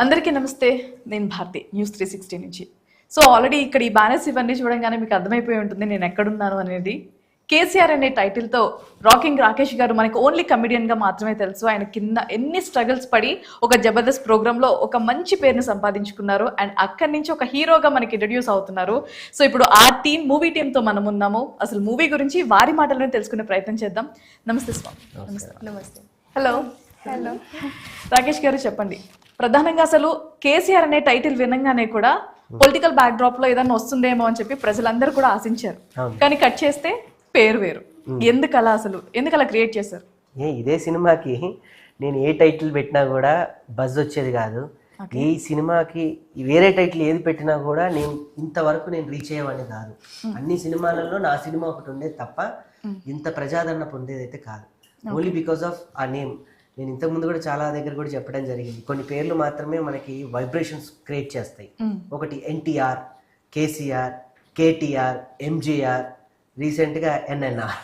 అందరికీ నమస్తే. నేను భారతి, న్యూస్ 360 నుంచి. సో ఆల్రెడీ ఇక్కడ ఈ బ్యానర్స్ ఇవన్నీ చూడంగానే మీకు అర్థమైపోయి ఉంటుంది నేను ఎక్కడున్నాను అనేది. కేసీఆర్ అనే టైటిల్తో రాకింగ్ రాకేష్ గారు మనకి ఓన్లీ కమెడియన్గా మాత్రమే తెలుసు. ఆయన కింద ఎన్ని స్ట్రగుల్స్ పడి ఒక జబర్దస్త్ ప్రోగ్రాంలో ఒక మంచి పేరుని సంపాదించుకున్నారు అండ్ అక్కడి నుంచి ఒక హీరోగా మనకి ఇంట్రడ్యూస్ అవుతున్నారు. సో ఇప్పుడు ఆ మూవీ టీంతో మనం ఉన్నాము. అసలు మూవీ గురించి వారి మాటలను తెలుసుకునే ప్రయత్నం చేద్దాం. నమస్తే స్వామి. నమస్తే. హలో. రాకేష్ గారు చెప్పండి, ప్రధానంగా అసలు కేసీఆర్ అనే టైటిల్ వినంగానే కూడా పొలిటికల్ బ్యాక్ డ్రాప్ లో ఏదైనా వస్తుందేమో అని చెప్పి ప్రజలందరూ కూడా ఆశించారు. కానీ కట్ చేస్తే పేరు వేరు. ఎందుకు అలా క్రియేట్ చేశారు? ఇదే సినిమాకి నేను ఏ టైటిల్ పెట్టినా కూడా బజ్ వచ్చేది కాదు. ఈ సినిమాకి వేరే టైటిల్ ఏది పెట్టినా కూడా ఇంతవరకు నేను రీచ్ అయ్యేవాడిని కాదు. అన్ని సినిమాలలో నా సినిమా ఒకటి ఉండేది తప్ప ఇంత ప్రజాదరణ పొందేదైతే కాదు. ఓన్లీ బికాస్ ఆఫ్ ఆ నేమ్. నేను ఇంతకుముందు కూడా చాలా దగ్గర కూడా చెప్పడం జరిగింది, కొన్ని పేర్లు మాత్రమే మనకి వైబ్రేషన్స్ క్రియేట్ చేస్తాయి. ఒకటి ఎన్టీఆర్, కేసీఆర్, కేటీఆర్, ఎంజీఆర్, రీసెంట్గా ఎన్ఎన్ఆర్.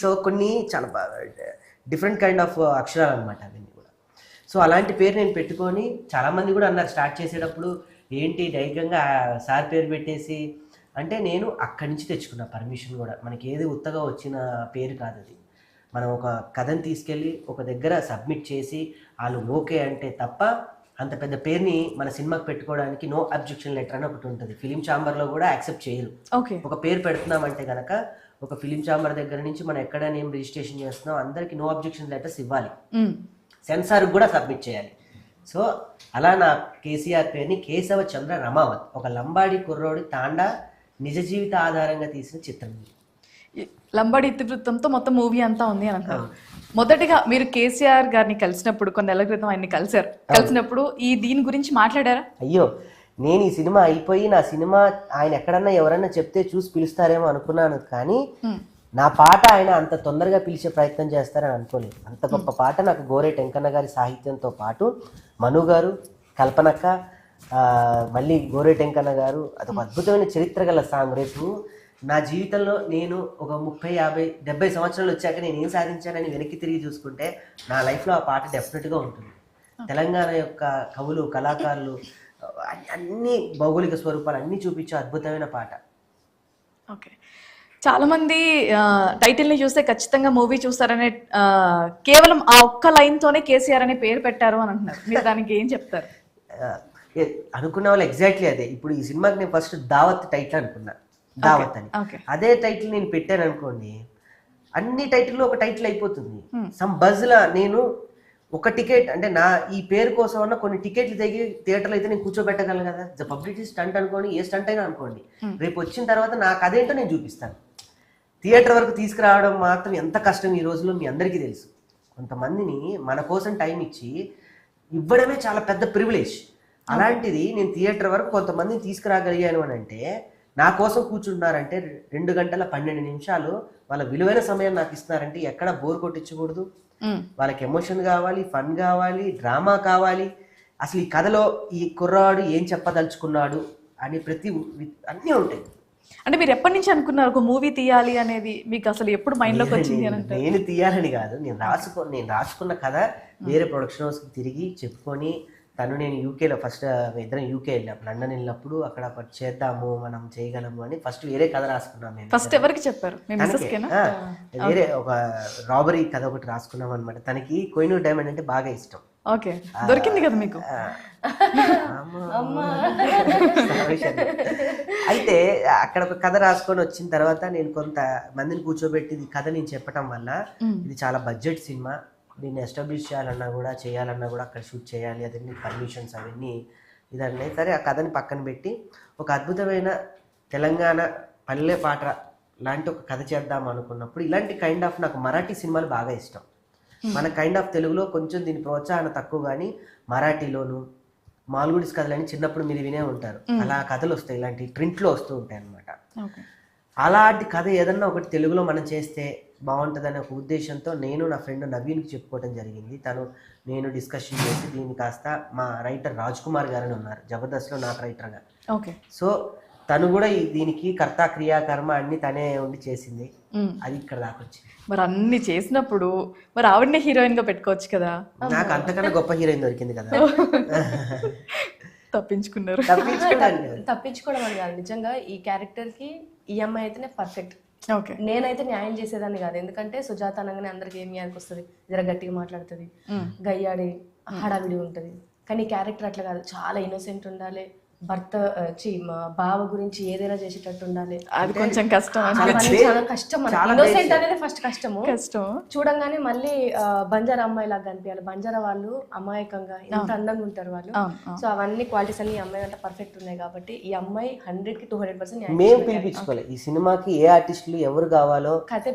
సో కొన్ని చాలా డిఫరెంట్ కైండ్ ఆఫ్ అక్షరాలు అనమాట అవన్నీ కూడా. సో అలాంటి పేరు నేను పెట్టుకొని చాలామంది కూడా అన్నారు స్టార్ట్ చేసేటప్పుడు, ఏంటి డైరెక్ట్గా సార్ పేరు పెట్టేసి అంటే, నేను అక్కడి నుంచి తెచ్చుకున్నా పర్మిషన్ కూడా. మనకి ఏది ఉత్తగా వచ్చిన పేరు కాదు అది. మనం ఒక కథను తీసుకెళ్ళి ఒక దగ్గర సబ్మిట్ చేసి వాళ్ళు ఓకే అంటే తప్ప అంత పెద్ద పేరుని మన సినిమాకి పెట్టుకోవడానికి నో అబ్జెక్షన్ లెటర్ అని ఒకటి ఉంటుంది. ఫిలిం ఛాంబర్లో కూడా యాక్సెప్ట్ చేయరు. ఒక పేరు పెడుతున్నామంటే కనుక ఒక ఫిలిం ఛాంబర్ దగ్గర నుంచి మనం ఎక్కడ నేమ్ రిజిస్ట్రేషన్ చేస్తున్నాం అందరికి నో అబ్జెక్షన్ లెటర్స్ ఇవ్వాలి, సెన్సార్కి కూడా సబ్మిట్ చేయాలి. సో అలా నా కేసీఆర్ పేరుని కేశవ చంద్ర రమావత్, ఒక లంబాడి కుర్రోడి తాండా నిజ జీవిత ఆధారంగా తీసిన చిత్రం. లంబాడి ఇతివృత్తంతో మొత్తం మూవీ అంతా ఉంది అని అంటారు. మొదటిగా మీరు కేసీఆర్ గారిని కలిసినప్పుడు, కొన్నేళ్ల క్రితం ఆయన్ని కలిసినప్పుడు దీని గురించి మాట్లాడారా? అయ్యో, నేను ఈ సినిమా అయిపోయి నా సినిమా ఆయన ఎక్కడన్నా ఎవరన్నా చెప్తే చూసి పిలుస్తారేమో అనుకున్నాను, కానీ నా పాట ఆయన అంత తొందరగా పిలిచే ప్రయత్నం చేస్తారని అనుకోలేదు. అంత గొప్ప పాట నాకు గోరే టెంకన్న గారి సాహిత్యంతో పాటు మను గారు, కల్పనక్క, మళ్ళీ గోరే టెంకన్న గారు, అదొక అద్భుతమైన చరిత్ర గల సాంగ్. రేపు నా జీవితంలో నేను ఒక 30, 50, 70 సంవత్సరాలు వచ్చాక నేను ఏం సాధించానని వెనక్కి తిరిగి చూసుకుంటే నా లైఫ్లో ఆ పాట డెఫినెట్గా ఉంటుంది. తెలంగాణ యొక్క కవులు, కళాకారులు అన్ని భౌగోళిక స్వరూపాలు అన్నీ చూపించే అద్భుతమైన పాట. ఓకే, చాలా మంది టైటిల్ని చూస్తే ఖచ్చితంగా మూవీ చూస్తారనే కేవలం ఆ ఒక్క లైన్తోనే కేసీఆర్ అనే పేరు పెట్టారు అని అంటున్నారు. మీరు దానికి ఏం చెప్తారు? అనుకున్న వాళ్ళు ఎగ్జాక్ట్లీ అదే. ఇప్పుడు ఈ సినిమాకి నేను ఫస్ట్ దావత్ టైటిల్ అనుకున్నా, దావత్ అని. అదే టైటిల్ నేను పెట్టాను అనుకోండి, అన్ని టైటిల్లో ఒక టైటిల్ అయిపోతుంది. సమ్ బజ్లా నేను ఒక టికెట్ అంటే నా ఈ పేరు కోసం అన్న కొన్ని టికెట్లు తెగి థియేటర్లో అయితే నేను కూర్చోబెట్టగలను కదా. పబ్లిసిటీ స్టంట్ అనుకోండి, ఏ స్టంట్ అయినా అనుకోండి, రేపు వచ్చిన తర్వాత నాకు అదేంటో నేను చూపిస్తాను. థియేటర్ వరకు తీసుకురావడం మాత్రం ఎంత కష్టం ఈ రోజుల్లో మీ అందరికీ తెలుసు. కొంతమందిని మన కోసం టైం ఇచ్చి ఇవ్వడమే చాలా పెద్ద ప్రివిలేజ్. అలాంటిది నేను థియేటర్ వరకు కొంతమందిని తీసుకురాగలిగాను అని అంటే, నా కోసం కూర్చుంటున్నారంటే 2 గంటల 12 నిమిషాలు వాళ్ళ విలువైన సమయం నాకు ఇస్తున్నారంటే ఎక్కడ బోర్ కొట్టించకూడదు. వాళ్ళకి ఎమోషన్ కావాలి, ఫన్ కావాలి, డ్రామా కావాలి. అసలు ఈ కథలో ఈ కుర్రాడు ఏం చెప్పదలుచుకున్నాడు అని అన్నీ ఉంటాయి. అంటే మీరు ఎప్పటి నుంచి అనుకున్నారు ఒక మూవీ తీయాలి అనేది? మీకు అసలు ఎప్పుడు మైండ్లోకి వచ్చింది అని అంటే? నేను తీయాలని కాదు, నేను రాసుకున్న కథ వేరే ప్రొడక్షన్ హౌస్కి తిరిగి చెప్పుకొని, నేను యూకేలో ఫస్ట్ ఇద్దరం యూకే వెళ్ళాం, లండన్ వెళ్ళినప్పుడు అక్కడ చేద్దాము మనం చేయగలము అని ఫస్ట్ వేరే కథ రాసుకున్నాం. మేము ఫస్ట్ ఎవరికి చెప్పారు? వేరే ఒక రాబరీ కథ ఒకటి రాసుకున్నాం అనమాట. తనకి కోహినూర్ డైమండ్ అంటే బాగా ఇష్టం. ఓకే, దొరికింది కదా మీకు. అయితే అక్కడ ఒక కథ రాసుకొని వచ్చిన తర్వాత నేను కొంత మందిని కూర్చోబెట్టి కథ నేను చెప్పటం వల్ల, ఇది చాలా బడ్జెట్ సినిమా, దీన్ని ఎస్టాబ్లిష్ చేయాలన్నా కూడా అక్కడ షూట్ చేయాలి, అదన్నీ పర్మిషన్స్ అవన్నీ ఇదన్నీ సరే ఆ కథని పక్కన పెట్టి ఒక అద్భుతమైన తెలంగాణ పల్లె పాట లాంటి ఒక కథ చేద్దాం అనుకున్నప్పుడు, ఇలాంటి కైండ్ ఆఫ్ నాకు మరాఠీ సినిమాలు బాగా ఇష్టం. మన కైండ్ ఆఫ్ తెలుగులో కొంచెం దీని ప్రోత్సాహన తక్కువ, కానీ మరాఠీలోను మాల్గుడిస్ కథలని చిన్నప్పుడు మీరు వినే ఉంటారు, అలా కథలు వస్తాయి, ఇలాంటి ప్రింట్లో వస్తూ ఉంటాయి అన్నమాట. అలాంటి కథ ఏదన్నా ఒకటి తెలుగులో మనం చేస్తే బాగుంటుందనే ఒక ఉద్దేశంతో నేను నా ఫ్రెండ్ నవీన్కి చెప్పుకోవడం జరిగింది. నేను డిస్కషన్ చేసి దీన్ని కాస్త మా రైటర్ రాజ్ కుమార్ గారని ఉన్నారు జబర్దస్త్లో నాకు రైటర్గా. సో తను కూడా దీనికి కర్త క్రియాకర్మ అన్ని తనే ఉండి చేసింది. అది ఇక్కడ దాకా వచ్చింది. మరి అన్ని చేసినప్పుడు మరి ఆవిడనే హీరోయిన్ గా పెట్టుకోవచ్చు కదా, నాకు అంతకన్నా గొప్ప హీరోయిన్ దొరికింది కదా. తప్పించుకున్నారు. తప్పించుకోవడానికి కాదు. తప్పించుకోవడం అని కాదు, నిజంగా ఈ క్యారెక్టర్ కి ఈ అమ్మాయి అయితేనే పర్ఫెక్ట్. ఓకే. నేనైతే న్యాయం చేసేదాన్ని కాదు, ఎందుకంటే సుజాత అనగానే అందరికి ఏం న్యాయానికి వస్తుంది, జర గట్టిగా మాట్లాడుతుంది, గయ్యాడి హడావిడి ఉంటుంది. కానీ క్యారెక్టర్ అట్లా కాదు, చాలా ఇన్నోసెంట్ ఉండాలి, భర్త మా బావ గురించి ఏదైనా చేసేటట్టు ఉండాలి. అది కొంచెం కష్టం. అవన్నీ చాలా కష్టం. ఇన్నోసెంట్ అనేది ఫస్ట్ కష్టము. కష్టం. చూడంగానే మళ్ళీ బంజారా అమ్మాయి లాగా కనిపించాలి. బంజారా వాళ్ళు అమాయకంగా ఎంత అందంగా ఉంటారు వాళ్ళు. సో అవన్నీ క్వాలిటీస్ అన్ని ఈ అమ్మాయి అంటే పర్ఫెక్ట్ ఉన్నాయి కాబట్టి ఈ అమ్మాయి 100కి 200% మేము పిలిపించుకోవాలి. ఈ సినిమాకి ఏ ఆర్టిస్టులు ఎవరు కావాలో కథ